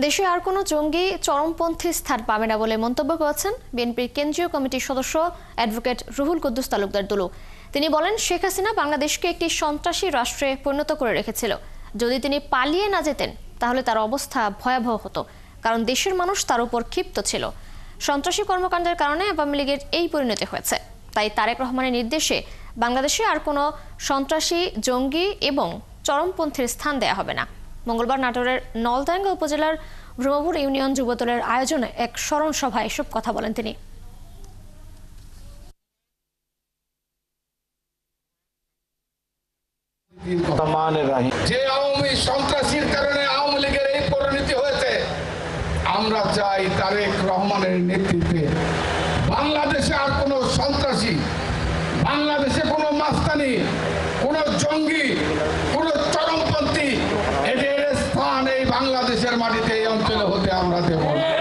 দেশে আর কোনো জঙ্গি চরমপন্থী স্থান পাবে না বলে মন্তব্য করেছেন বিএনপির কেন্দ্রীয় কমিটির সদস্য অ্যাডভোকেট রুহুল কুদ্দুস তালুকদার দুলু। তিনি বলেন, শেখ হাসিনা বাংলাদেশকে একটি সন্ত্রাসী রাষ্ট্রে পরিণত করে রেখেছিল। যদি তিনি পালিয়ে না যেতেন তাহলে তার অবস্থা ভয়াবহ হতো, কারণ দেশের মানুষ তার উপর ক্ষিপ্ত ছিল। সন্ত্রাসী কর্মকাণ্ডের কারণে আওয়ামী লীগের এই পরিণতি হয়েছে। তাই তারেক রহমানের নির্দেশে বাংলাদেশে আর কোনো সন্ত্রাসী, জঙ্গি এবং চরমপন্থীর স্থান দেয়া হবে না। মঙ্গলবার নাটোরের নলডাঙ্গা উপজেলার ব্রহ্মপুর ইউনিয়ন যুবদলের আয়োজনে এক স্মরণ সভায় এসব কথা বলেন তিনি। যে আওয়ামী সন্ত্রাসীর কারণে আওয়ামী লীগের এই পরিণতি হয়েছে, আমরা চাই তারেক রহমানের নেতৃত্বে বাংলাদেশে আর কোনো সন্ত্রাসী, বাংলাদেশে কোনো মাস্তানি, কোনো জঙ্গি, কোনো চরমপন্থী এদের স্থান এই বাংলাদেশের মাটিতে, এই অঞ্চলে হতে আমরা দেব না।